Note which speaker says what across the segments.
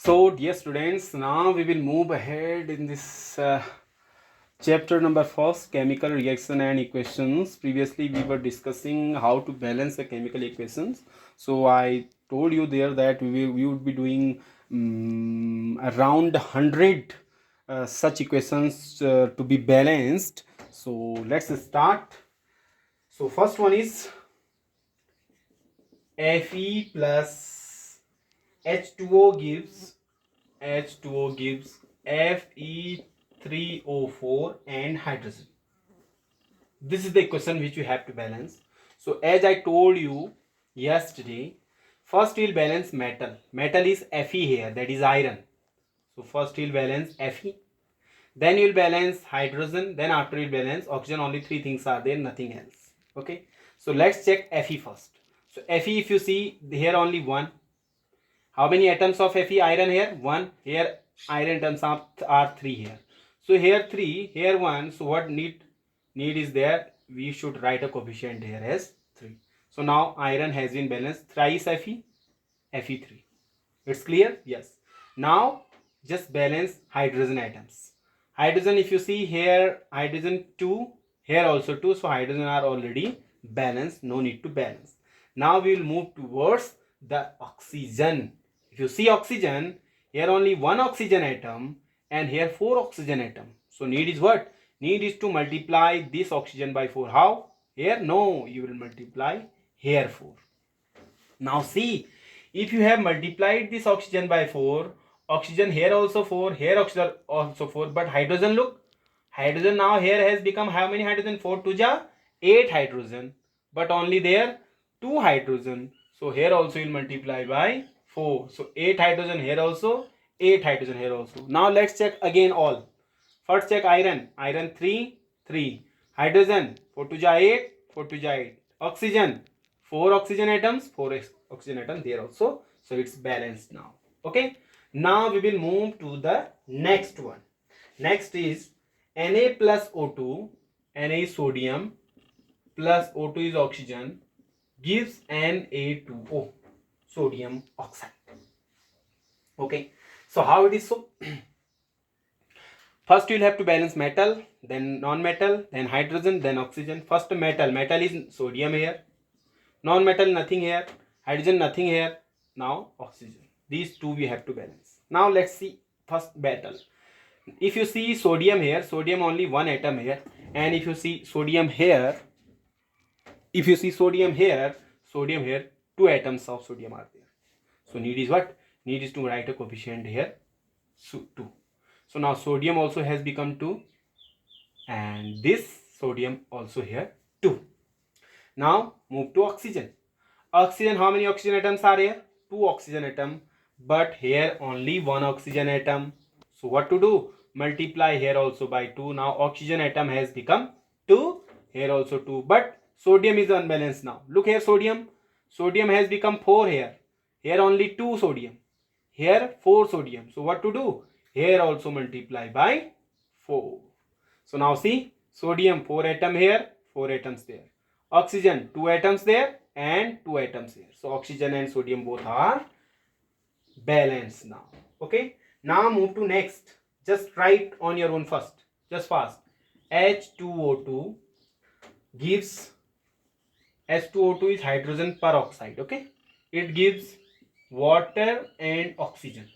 Speaker 1: So, dear students, now we will move ahead in this chapter number first, chemical reaction and equations. Previously, we were discussing how to balance the chemical equations. So, I told you there that we would be doing around 100 such equations to be balanced. So, let's start. So, first one is Fe plus H2O gives Fe3O4 and hydrogen. This is the equation which you have to balance. So as I told you yesterday, first we'll balance metal. Metal is Fe here, that is iron. So first we'll balance Fe. Then you'll balance hydrogen. Then after you'll balance oxygen. Only three things are there, nothing else. Okay. So let's check Fe first. So Fe, if you see here only one. How many atoms of Fe iron here? 1. Here iron atoms are 3 here. So here 3, here 1. So what need is there? We should write a coefficient here as 3. So now iron has been balanced. Thrice Fe, Fe3. It's clear? Yes. Now just balance hydrogen atoms. Hydrogen, if you see here, hydrogen 2, here also 2. So hydrogen are already balanced. No need to balance. Now we will move towards the oxygen. If you see oxygen, here only one oxygen atom and here 4 oxygen atom. So need is what? Need is to multiply this oxygen by 4. How? Here? No, you will multiply here 4. Now see, if you have multiplied this oxygen by 4, oxygen here also 4, here oxygen also 4, but hydrogen, look, hydrogen now here has become how many hydrogen? 4 to ja 8 hydrogen, but only there 2 hydrogen. So here also you will multiply by 4. So 8 hydrogen here also, 8 hydrogen here also. Now let's check again all. First check iron. Iron 3, 3. Hydrogen 4 to ja 8, 4 to ja 8. Oxygen 4 oxygen atoms, 4 oxygen atoms there also. So it's balanced now. Okay. Now we will move to the next one. Next is Na plus O2. Na is sodium plus O2 is oxygen gives Na2O, sodium oxide. Okay. So how it is so? First you will have to balance metal, then non-metal, then hydrogen, then oxygen. First metal. Metal is sodium here. Non-metal nothing here. Hydrogen nothing here. Now oxygen. These two we have to balance. Now let's see first metal. If you see sodium here, sodium only one atom here. And if you see sodium here, sodium here, 2 atoms of sodium are there. So need is what? Need is to write a coefficient here. So 2. So now sodium also has become 2 and this sodium also here 2. Now move to oxygen. Oxygen, how many oxygen atoms are here? 2 oxygen atom, but here only 1 oxygen atom. So what to do? Multiply here also by 2. Now oxygen atom has become 2, here also 2, but sodium is unbalanced now. Look here, sodium has become 4 here. Here only 2 sodium, here 4 sodium. So what to do? Here also multiply by 4. So now see, sodium 4 atom here, 4 atoms there. Oxygen 2 atoms there and 2 atoms here. So oxygen and sodium both are balanced now. Okay. Now move to next. Just write on your own first. Just fast. H2O2 gives, H2O2 is hydrogen peroxide. Okay. It gives water and oxygen.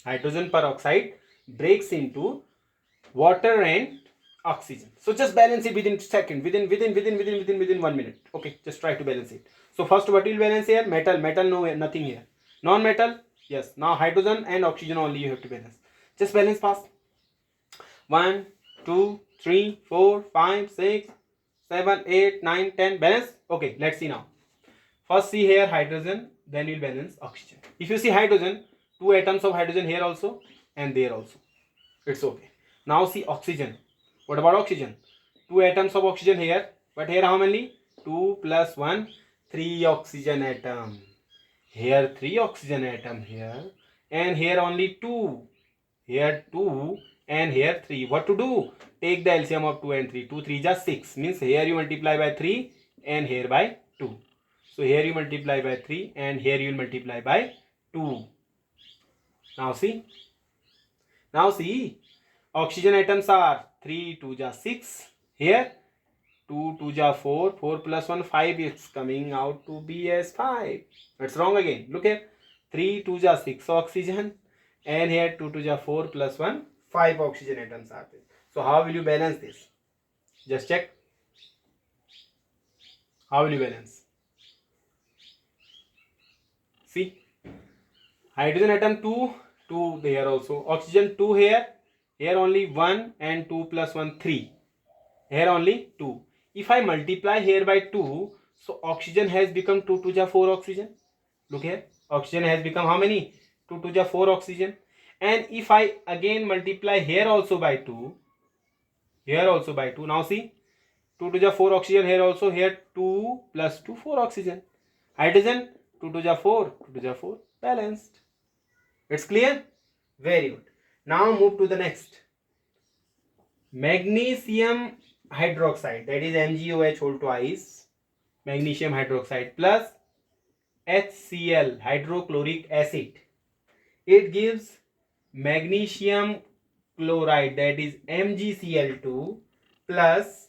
Speaker 1: Hydrogen peroxide breaks into water and oxygen. So just balance it within second, within 1 minute. Okay, just try to balance it. So first what will balance here? Metal, no, nothing here. Non-metal, yes. Now hydrogen and oxygen only you have to balance. Just balance fast. 1, 2, 3, 4, 5, 6, 7, 8, 9, 10. Balance. Okay, let's see now. First see here hydrogen, then we'll balance oxygen. If you see hydrogen, 2 atoms of hydrogen here also and there also. It's okay. Now see oxygen. What about oxygen? 2 atoms of oxygen here, but here how many? 2 plus 1, 3 oxygen atom. Here 3 oxygen atom here, and here only 2. Here 2 and here 3. What to do? Take the LCM of 2 and 3. 2 3 just 6. Means here you multiply by 3 and here by 2. So here you multiply by 3 and here you will multiply by 2. Now see. Now see. Oxygen atoms are 3 2 ja 6. Here 2 2 ja 4. 4 plus 1 5. It's coming out to be as 5. That's wrong again. Look here. 3 2 ja 6 oxygen. And here 2 2 ja 4 plus 1 5 oxygen atoms are there. So how will you balance this? Just check. How will you balance? See. Hydrogen atom 2. 2 there also. Oxygen 2 here. Here only 1 and 2 plus 1 3. Here only 2. If I multiply here by 2, so oxygen has become 2 to the 4 oxygen. Look here. Oxygen has become how many? 2 to the 4 oxygen. And if I again multiply here also by 2, here also by 2. Now see. 2 to the 4 oxygen here also. Here 2 plus 2 4 oxygen. Hydrogen 2 to the 4. 2 to the 4. Balanced. It's clear? Very good. Now move to the next. Magnesium hydroxide, that is MgOH whole twice, magnesium hydroxide plus HCl, hydrochloric acid. It gives magnesium chloride, that is MgCl2 plus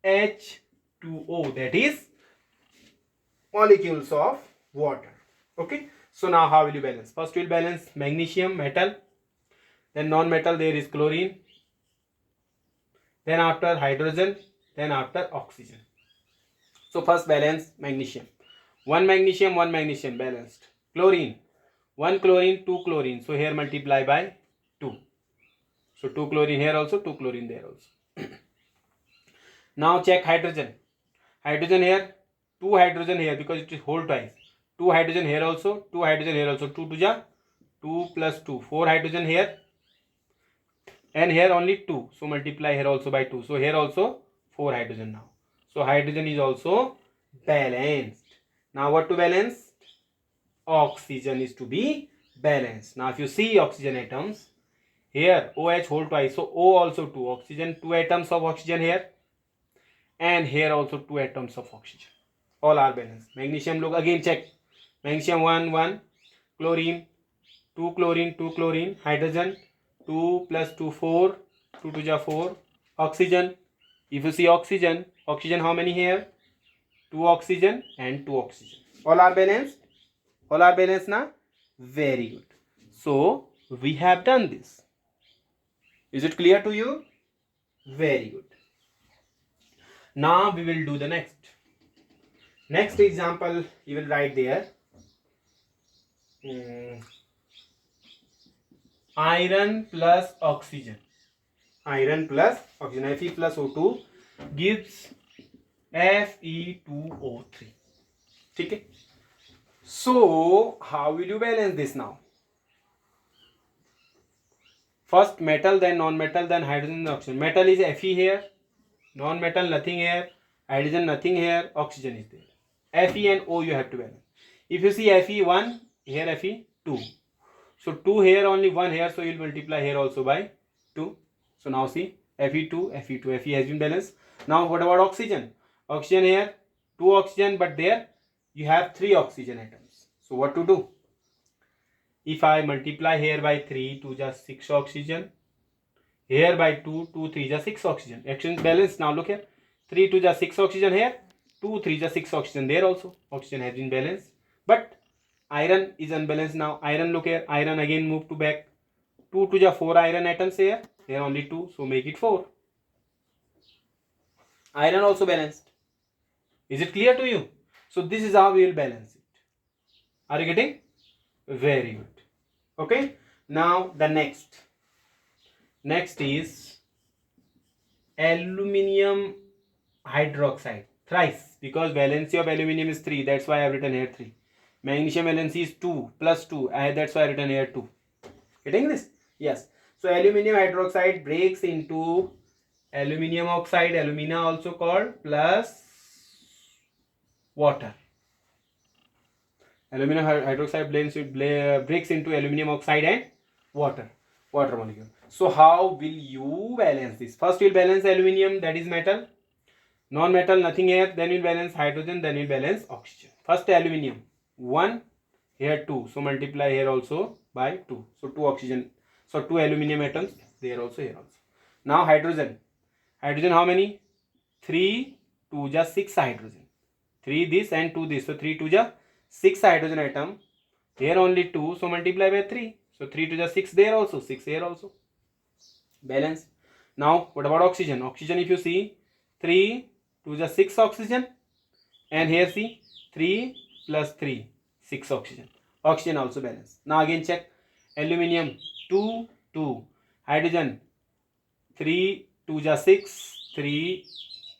Speaker 1: H2O, that is molecules of water. Okay. So now how will you balance? First we will balance magnesium, metal. Then non-metal, there is chlorine. Then after hydrogen. Then after oxygen. So first balance magnesium. One magnesium balanced. Chlorine. One chlorine, two chlorine. So here multiply by 2. So 2 chlorine here also, 2 chlorine there also. Now check hydrogen. Hydrogen here, 2 hydrogen here because it is whole twice. 2 hydrogen here also, 2 hydrogen here also. 2 to ja 2 plus 2. 4 hydrogen here. And here only 2. So multiply here also by 2. So here also 4 hydrogen now. So hydrogen is also balanced. Now what to balance? Oxygen is to be balanced. Now if you see oxygen atoms, here OH whole twice. So O also 2. Oxygen, 2 atoms of oxygen here. And here also 2 atoms of oxygen. All are balanced. Magnesium, look again check. Magnesium 1, 1. Chlorine, 2 chlorine, 2 chlorine. Hydrogen, 2 plus 2, 4. 2 to the 4. Oxygen, if you see oxygen how many here? 2 oxygen and 2 oxygen. All are balanced? All are balanced now? Very good. So we have done this. Is it clear to you? Very good. Now we will do the next. Next example you will write there. Iron plus oxygen. Iron plus oxygen. Fe plus O2 gives Fe2O3. Okay. So how will you balance this now? First metal, then non-metal, then hydrogen, then oxygen. Metal is Fe here. Non-metal nothing here. Hydrogen nothing here. Oxygen is there. Fe and O you have to balance. If you see Fe1, here Fe2. So 2 here, only 1 here. So you will multiply here also by 2. So now see Fe2, Fe2. Fe has been balanced. Now what about oxygen? Oxygen here, 2 oxygen, but there you have 3 oxygen atoms. So what to do? If I multiply here by 3, 2 just 6 oxygen. Here by 2, 2, 3 just 6 oxygen. Action is balanced. Now look here. 3, 2 just 6 oxygen here. 2, 3 just 6 oxygen there also. Oxygen has been balanced. But iron is unbalanced now. Iron, look here. Iron again move to back. 2 to the 4 iron atoms here. Here only 2. So make it 4. Iron also balanced. Is it clear to you? So this is how we will balance it. Are you getting? Very good. Okay. Now the next. Next is aluminium hydroxide. Thrice. Because valency of aluminium is 3. That's why I have written here 3. Magnesium valency is 2 plus 2. That's why I have written here 2. Getting this? Yes. So aluminium hydroxide breaks into aluminium oxide, alumina also called, plus water. Aluminium hydroxide breaks into aluminium oxide and water molecule. So how will you balance this? First we will balance aluminium, that is metal. Non-metal nothing here. Then we will balance hydrogen. Then we will balance oxygen. First aluminium 1, here 2. So multiply here also by 2. So 2 oxygen, so 2 aluminum atoms there also, here also. Now hydrogen. Hydrogen how many? 3 2 ja 6 hydrogen. 3 this and 2 this. So 3 2 ja 6 hydrogen atom. Here only 2, so multiply by 3. So 3 2 ja 6 there also, 6 here also. Balance. Now what about oxygen? Oxygen, if you see, 3 2 ja 6 oxygen, and here see 3 plus 3 6 oxygen. Oxygen also balance. Now again check. Aluminium 2 2. Hydrogen 3 2 ja 6, 3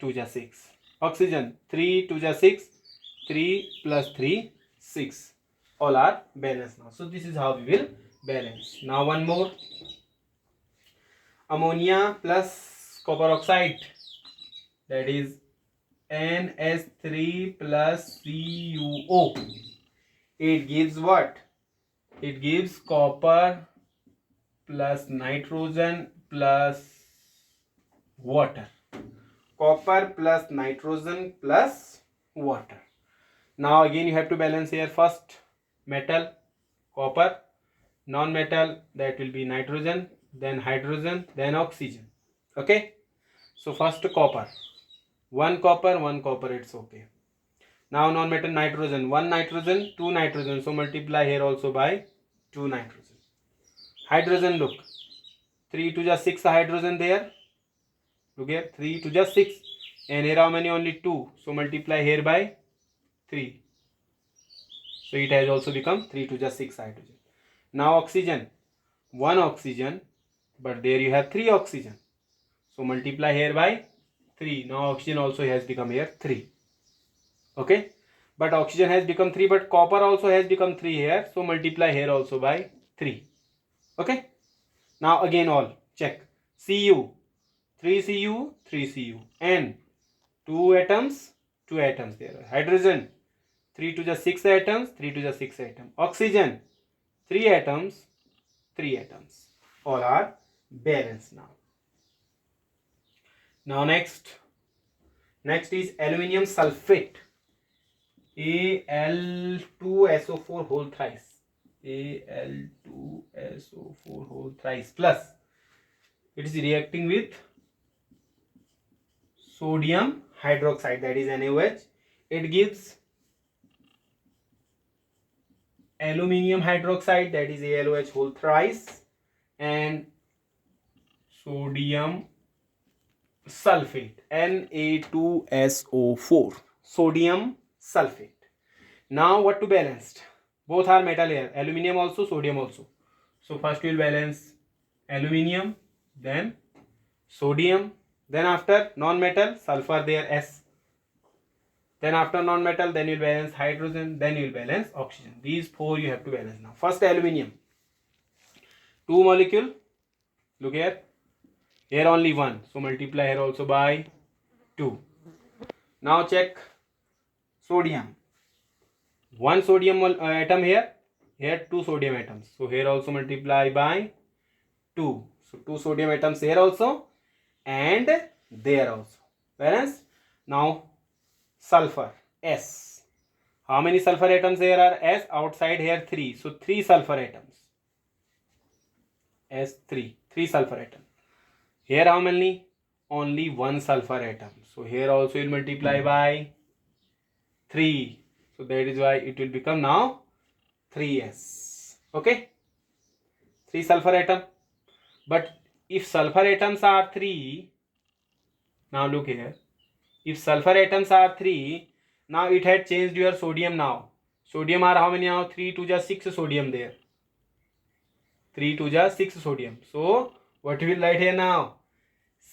Speaker 1: 2 ja 6. Oxygen 3 2 ja 6, 3 plus 3 6. All are balanced now. So this is how we will balance. Now one more. Ammonia plus copper oxide, that is NH3 plus CuO. It gives what? It gives copper plus nitrogen plus water. Copper plus nitrogen plus water. Now again you have to balance here. First metal, copper. Non-metal, that will be nitrogen, then hydrogen, then oxygen. Okay. So first copper. One copper, it's okay. Now non-metal, nitrogen. One nitrogen, two nitrogen. So multiply here also by 2 nitrogen. Hydrogen, look. 3 to just 6 hydrogen there. Look here. 3 to just 6. And here how many? Only 2. So multiply here by 3. So it has also become 3 to just 6 hydrogen. Now oxygen. One oxygen. But there you have 3 oxygen. So multiply here by 3. Now oxygen also has become here 3. Okay. But oxygen has become 3. But copper also has become 3 here. So multiply here also by 3. Okay. Now again all. Check. Cu. 3 Cu, 3 Cu. N. 2 atoms, 2 atoms there. Hydrogen. 3 to the 6 atoms, 3 to the 6 atoms. Oxygen. 3 atoms, 3 atoms. All are balanced now. Now next is aluminium sulfate. Al2SO4 whole thrice. Al2SO4 whole thrice plus. It is reacting with sodium hydroxide, that is NaOH. It gives aluminium hydroxide, that is AlOH whole thrice, and sodium sulfate, Na2SO4, sodium sulfate. Now what to balance? Both are metal here, aluminium also, sodium also. So first we will balance aluminium, then sodium, then after non-metal, sulfur there, S. Then after non-metal, then you will balance hydrogen, then you will balance oxygen. These 4 you have to balance now. First aluminium. 2 molecule. Look here. Here only 1. So multiply here also by 2. Now check sodium. 1 sodium atom here. Here 2 sodium atoms. So here also multiply by 2. So 2 sodium atoms here also and there also. Balance. Now sulfur, S. How many sulfur atoms there are? S. Outside here 3. So 3 sulfur atoms. S3. 3 sulfur atoms. Here how many? Only 1 sulfur atom. So here also you will multiply by 3. So that is why it will become now 3S. Okay. 3 sulfur atom. But if sulfur atoms are 3, now look here. If sulfur atoms are 3, now it had changed your sodium now. Sodium are how many now? 3 to the 6 sodium there. 3 to the 6 sodium. So what we will write here now?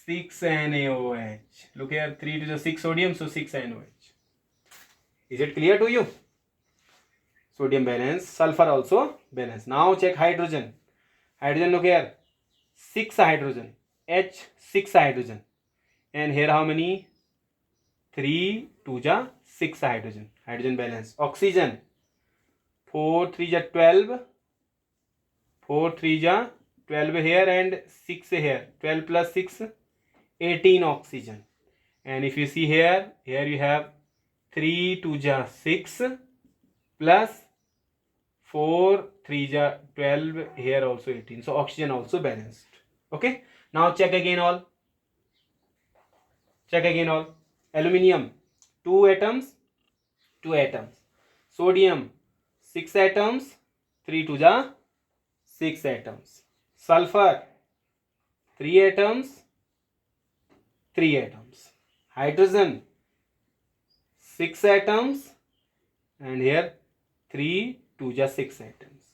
Speaker 1: 6 NaOH. Look here, 3 to the 6 sodium, so 6 NaOH. Is it clear to you? Sodium balance, sulfur also balance. Now check hydrogen. Hydrogen, look here. 6 hydrogen. H 6 hydrogen. And here how many? 3 to the 6 hydrogen. Hydrogen balance. Oxygen. 4 3 ja 12. 4 3 ja 12 here and 6 here. 12 plus 6, 18 oxygen. And if you see here, you have 3 to ja 6 plus 4 3 ja 12, here also 18. So oxygen also balanced. Okay, now check again all. Aluminium 2 atoms, 2 atoms. Sodium 6 atoms, 3 2 ja 6 atoms. Sulfur 3 atoms, 3 atoms. Hydrogen 6 atoms, and here 3 2 ja 6 atoms.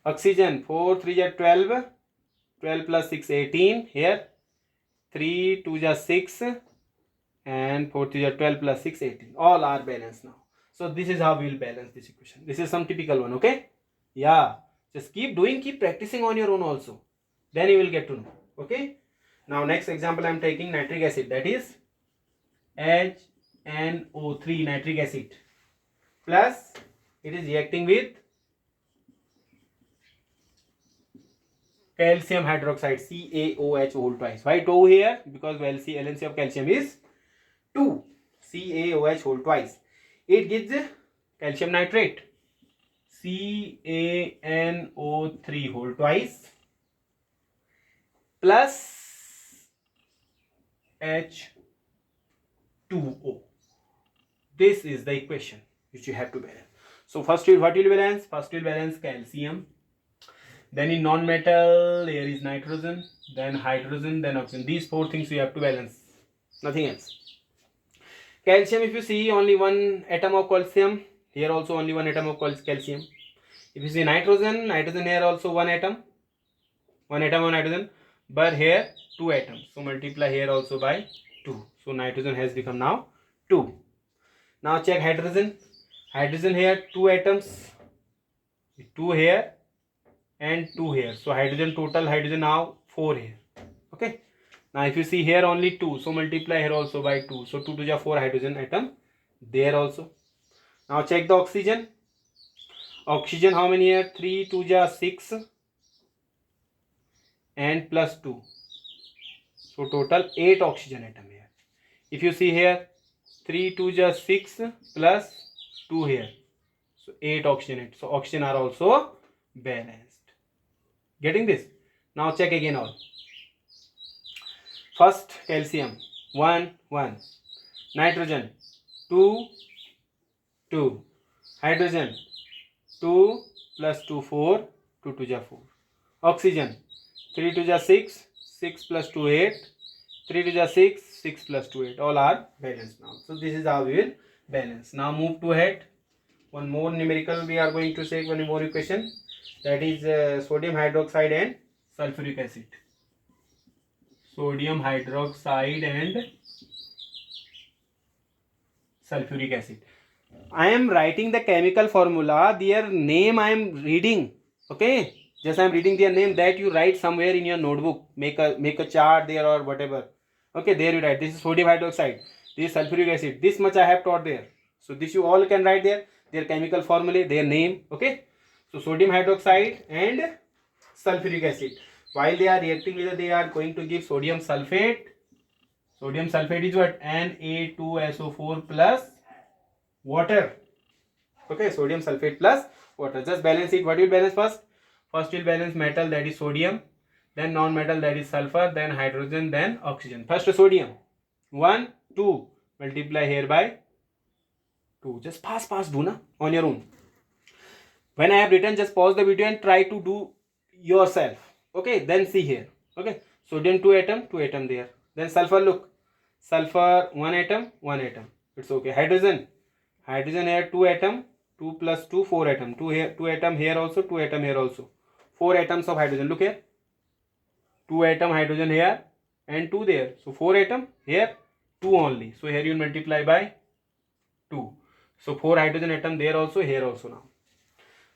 Speaker 1: Oxygen 4 3 ja 12, 12 plus 6 18, here 3 2 ja 6, and 4 3 ja 12 plus 6 18. All are balanced now. So this is how we will balance this equation. This is some typical one. Okay, yeah, just keep doing, keep practicing on your own also, then you will get to know. Okay, now next example I am taking nitric acid, that is HNO3 nitric acid, plus it is reacting with calcium hydroxide CaOH whole twice. Why 2 here? Because LNC of calcium is 2, CaOH whole twice. It gives calcium nitrate CaNO3 whole twice plus H2O. This is the equation which you have to balance. So first what will balance? First will balance calcium. Then in non-metal there is nitrogen, then hydrogen, then oxygen. These 4 things you have to balance, nothing else. Calcium, if you see only 1 atom of calcium, here also only 1 atom of calcium. If you see nitrogen, here also 1 atom of nitrogen, but here 2 atoms. So multiply here also by 2. So nitrogen has become now 2. Now check hydrogen. Hydrogen here 2 atoms, 2 here and 2 here. So hydrogen, total hydrogen now 4 here. Okay, now if you see here only 2, so multiply here also by 2. So 2 to the 4 hydrogen atom there also. Now check the oxygen. Oxygen how many here? 3 to the 6 and plus 2. So total 8 oxygen atom here. If you see here 3 to the 6 plus 2 here, so 8 oxygen atom. So oxygen are also balanced. Getting this? Now check again all. First calcium 1 1, nitrogen 2 2, hydrogen 2 plus 2 4, 2 to the 4, oxygen 3 to the 6, 6 plus 2 8, 3 to the 6, 6 plus 2 8. All are balanced now. So this is how we will balance. Now move to ahead. One more numerical we are going to take, one more equation, that is sodium hydroxide and sulfuric acid. Sodium hydroxide and sulfuric acid. I am writing the chemical formula, their name I am reading. Okay, just I am reading their name, that you write somewhere in your notebook, make a chart there or whatever. Okay, there you write, this is sodium hydroxide, this is sulfuric acid, this much I have taught there. So this you all can write there, their chemical formula, their name. Okay, so sodium hydroxide and sulfuric acid, while they are reacting with, they are going to give sodium sulfate. Sodium sulfate is what? Na2SO4 plus water. Okay, sodium sulfate plus water. Just balance it. What will balance first? First will balance metal, that is sodium, then non-metal, that is sulfur, then hydrogen, then oxygen. First sodium 1 2, multiply here by 2. Just fast do na on your own. When I have written, just pause the video and try to do yourself. Okay, then see here. Okay, sodium 2 atom there. Then sulfur, look, sulfur 1 atom. It's okay. Hydrogen here 2 atom, 2 plus 2 4 atom, 2 here, 2 atom here also, 2 atom here also, 4 atoms of hydrogen. Look here, 2 atom hydrogen here and 2 there, so 4 atom here, 2 only. So here you multiply by 2. So 4 hydrogen atom there also, here also.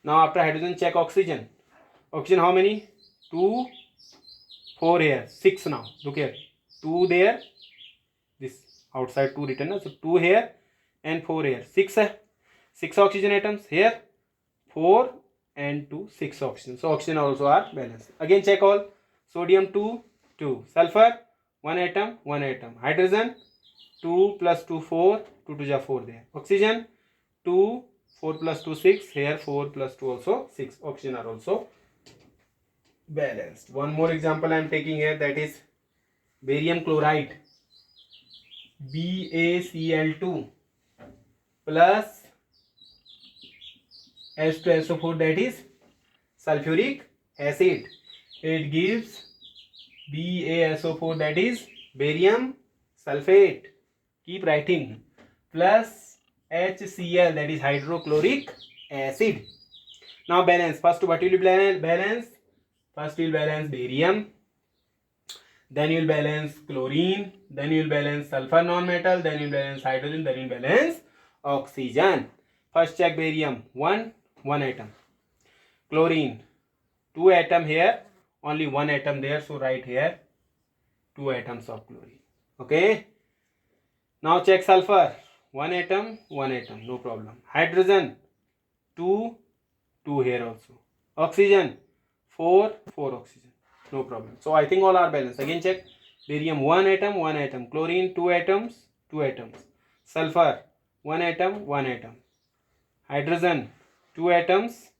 Speaker 1: Now after hydrogen, check oxygen. Oxygen how many? 2 4 here, 6 now. Look here, 2 there, this outside 2 written, so 2 here and 4 here, 6 oxygen atoms here, 4 and 2, 6 oxygen. So oxygen also are balanced. Again check all. Sodium 2 2, sulfur 1 atom, hydrogen 2 plus 2 4, 2 to the 4 there, oxygen 2 4 plus 2 6, here 4 plus 2 also 6. Oxygen are also balanced. One more example I am taking here, that is barium chloride, BaCl2 plus H2SO4, that is sulfuric acid. It gives BaSO4, that is barium sulfate. Keep writing. Plus HCl, that is hydrochloric acid. Now balance. First, what will you balance? First you will balance barium, then you will balance chlorine, then you will balance sulfur non-metal, then you will balance hydrogen, then you will balance oxygen. First check barium, 1 atom. Chlorine, 2 atom here, only 1 atom there, so write here 2 atoms of chlorine. Okay. Now check sulfur, 1 atom, no problem. Hydrogen, 2 here also. Oxygen, 4 oxygen, no problem. So I think all are balanced. Again check. Barium, 1 atom. Chlorine, 2 atoms. Sulfur, 1 atom. Hydrogen, 2 atoms.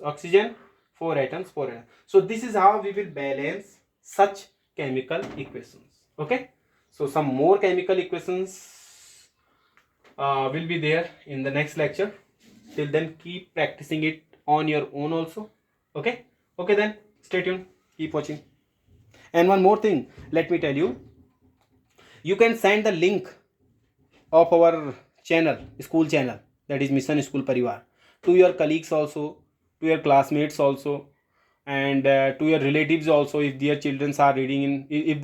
Speaker 1: Oxygen, 4 atoms. So this is how we will balance such chemical equations. Okay. So some more chemical equations will be there in the next lecture. Till then, keep practicing it on your own also. Okay. Okay then, stay tuned. Keep watching. And one more thing, let me tell you. You can send the link of our channel, school channel, that is Mission School Parivar, to your colleagues also, to your classmates also, and to your relatives also, if their children are reading in, if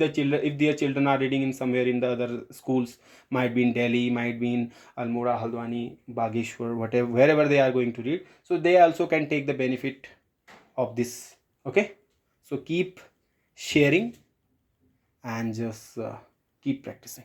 Speaker 1: their children are reading in somewhere in the other schools, might be in Delhi, might be in Almora, Haldwani, Bageshwar, whatever, wherever they are going to read, so they also can take the benefit of this. Okay, so keep sharing and just keep practicing.